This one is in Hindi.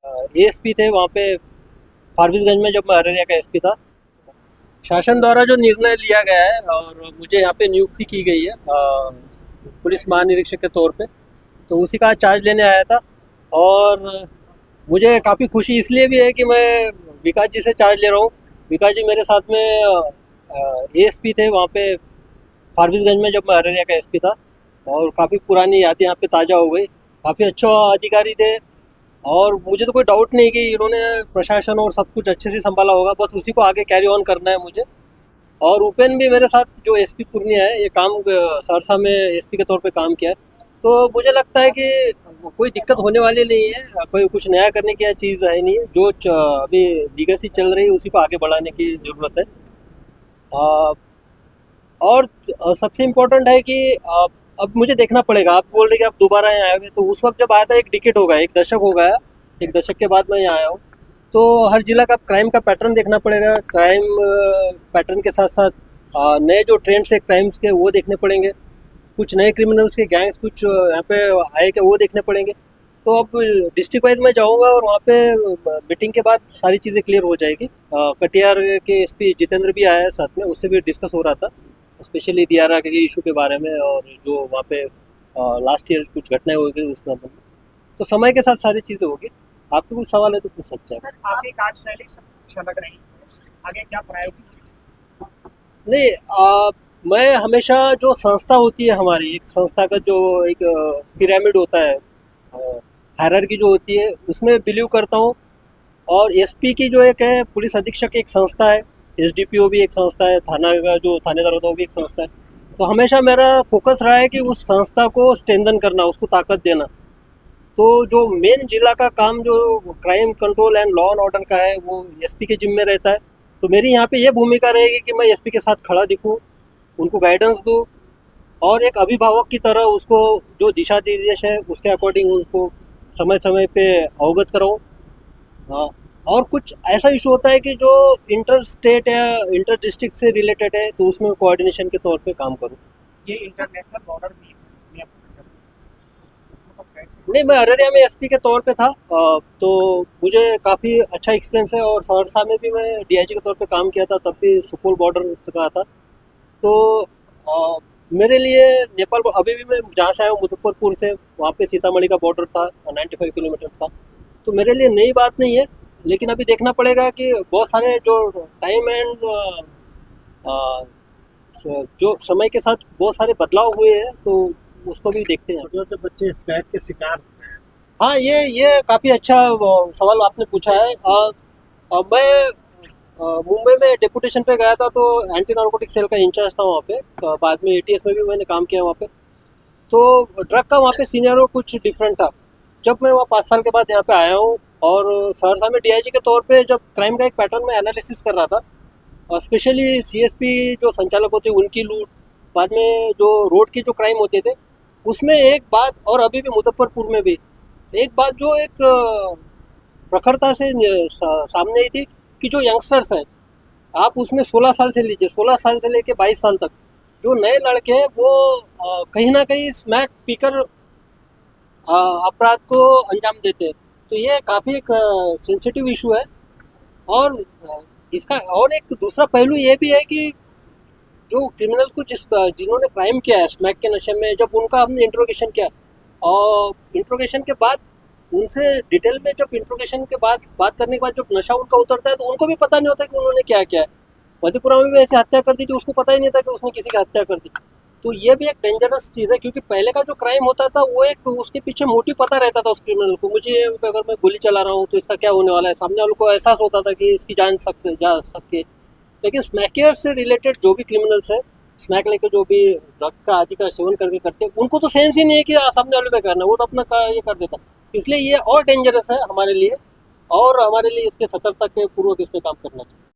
एएसपी थे वहाँ पे फारबिसगंज में, जब मैं अररिया का एसपी था। शासन द्वारा जो निर्णय लिया गया है और मुझे यहाँ पे नियुक्ति की गई है पुलिस महानिरीक्षक के तौर पे, तो उसी का चार्ज लेने आया था। और मुझे काफ़ी खुशी इसलिए भी है कि मैं विकास जी से चार्ज ले रहा हूँ। विकास जी मेरे साथ में एएसपी थे वहाँ पे फारबिसगंज में, जब मैं अररिया का एसपी था। और काफ़ी पुरानी यादें यहाँ पे ताज़ा हो गई। काफ़ी अच्छे अधिकारी थे और मुझे तो कोई डाउट नहीं कि इन्होंने प्रशासन और सब कुछ अच्छे से संभाला होगा, बस उसी को आगे कैरी ऑन करना है मुझे। और उपेन भी मेरे साथ, जो एसपी पूर्णिया है, ये काम सहरसा में एसपी के तौर पे काम किया है। तो मुझे लगता है कि कोई दिक्कत होने वाली नहीं है, कोई कुछ नया करने की चीज़ है नहीं है। जो अभी लीगेसी चल रही है उसी को आगे बढ़ाने की ज़रूरत है। अ, और सबसे इम्पोर्टेंट है कि अब मुझे देखना पड़ेगा। आप बोल रहे कि आप दोबारा यहाँ आए हुए, तो उस वक्त जब आया था 1 डिकेड हो गया, 1 दशक हो गया। 1 दशक के बाद मैं यहाँ आया हूँ। तो हर जिला का क्राइम का पैटर्न देखना पड़ेगा। क्राइम पैटर्न के साथ साथ नए जो ट्रेंड्स है क्राइम्स के, वो देखने पड़ेंगे। कुछ नए क्रिमिनल्स के गैंग्स कुछ यहाँ पे आए क्या, वो देखने पड़ेंगे। तो अब डिस्ट्रिक्ट वाइज मैं जाऊँगा और वहाँ पे मीटिंग के बाद सारी चीज़ें क्लियर हो जाएगी। कटिहार के एसपी जितेंद्र भी आया है साथ में, उससे भी डिस्कस हो रहा था स्पेशली दियारा के इशू के बारे में, और जो वहाँ पे लास्ट ईयर कुछ घटनाएं हुई थी उस मामले में। तो समय के साथ सारी चीज़ें होगी। आपके कुछ सवाल है तो पूछ सकते हैं। सर, आपकी कार्यशैली सब कुछ अलग रही है। आगे क्या प्रायोरिटी? नहीं, मैं हमेशा, जो संस्था होती है हमारी, एक संस्था का जो एक पिरामिड होता है, हायरार्की जो होती है, उसमें बिलीव करता हूँ। और एसपी की जो एक है, पुलिस अधीक्षक एक संस्था है, एसडीपीओ भी एक संस्था है, थाना का जो थानेदार होता है वो भी एक संस्था है। तो हमेशा मेरा फोकस रहा है कि उस संस्था को स्ट्रेंथन करना, उसको ताकत देना। तो जो मेन जिला का काम जो crime control and law and order का है, वो एसपी के जिम्मे रहता है। तो मेरी यहाँ पे ये भूमिका रहेगी कि मैं एसपी के साथ खड़ा दिखूँ, उनको गाइडेंस दूँ, और एक अभिभावक की तरह उसको जो दिशा निर्देश है उसके अकॉर्डिंग उसको समय समय पे अवगत कराऊँ। हाँ। और कुछ ऐसा इशू होता है कि जो इंटर स्टेट या इंटर डिस्ट्रिक्ट से रिलेटेड है, तो उसमें कोऑर्डिनेशन के तौर पे काम करूँ। ये इंटरनेशनल बॉर्डर भी है, मतलब कैसे? नहीं, मैं अररिया में एसपी के तौर पे था। तो मुझे काफ़ी अच्छा एक्सपीरियंस है। और सहरसा में भी मैं डीआईजी के तौर पे काम किया था, तब भी सुपौल बॉर्डर का था। तो अ, मेरे लिए नेपाल, अभी भी मैं जहाँ से आया हूँ मुजफ्फरपुर से, वहाँ पे सीतामढ़ी का बॉर्डर था, 95 किलोमीटर था। तो मेरे लिए नई बात नहीं है। लेकिन अभी देखना पड़ेगा कि बहुत सारे जो टाइम एंड जो समय के साथ बहुत सारे बदलाव हुए हैं, तो उसको भी देखते हैं। छोटे छोटे बच्चे स्मैक के शिकार होते हैं। हाँ, ये काफ़ी अच्छा सवाल आपने पूछा है। मैं मुंबई में डेपुटेशन पे गया था, तो एंटी नार्कोटिक सेल का इंचार्ज था वहाँ पे। बाद में एटीएस में भी मैंने काम किया वहाँ पे। तो ड्रग का वहाँ पे सीनियर कुछ डिफरेंट था। जब मैं वहाँ 5 साल के बाद यहाँ पे आया हूँ, और सहरसा में डीआईजी के तौर पे जब क्राइम का एक पैटर्न में एनालिसिस कर रहा था, और स्पेशली सीएसपी जो संचालक होते हैं उनकी लूट, बाद में जो रोड के जो क्राइम होते थे, उसमें एक बात, और अभी भी मुजफ्फरपुर में भी एक बात जो एक प्रखरता से सामने आई थी, कि जो यंगस्टर्स हैं, आप उसमें 16 साल से लीजिए, 16 साल से लेके 22 साल तक जो नए लड़के हैं, वो कहीं ना कहीं स्मैक पीकर अपराध को अंजाम देते हैं। तो ये काफ़ी एक सेंसिटिव इशू है। और इसका और एक दूसरा पहलू ये भी है कि जो क्रिमिनल्स को जिन्होंने क्राइम किया है स्मैक के नशे में, जब उनका हमने इंट्रोगेशन किया, और इंट्रोगेशन के बाद उनसे डिटेल में, जब इंट्रोगेशन के बाद बात करने के बाद जब नशा उनका उतरता है, तो उनको भी पता नहीं होता कि उन्होंने क्या किया है। मधेपुरा में भी ऐसे हत्या कर दी थी, उसको पता ही नहीं था कि उसने किसी की हत्या कर दी। तो ये भी एक डेंजरस चीज़ है, क्योंकि पहले का जो क्राइम होता था, वो एक उसके पीछे मोटिव पता रहता था उस क्रिमिनल को। मुझे अगर मैं गोली चला रहा हूँ तो इसका क्या होने वाला है, सामने वालों को एहसास होता था कि इसकी जान जा सकती है। लेकिन स्मैकियर से रिलेटेड जो भी क्रिमिनल्स है, स्मैक लेकर जो भी ड्रग का आदि का सेवन करके करते हैं, उनको तो सेंस ही नहीं है कि सामने वाले पे करना है, वो तो अपना ये कर देता। इसलिए ये और डेंजरस है हमारे लिए, और हमारे लिए इसके सतर्कता के पूर्वक इस पर काम करना चाहिए।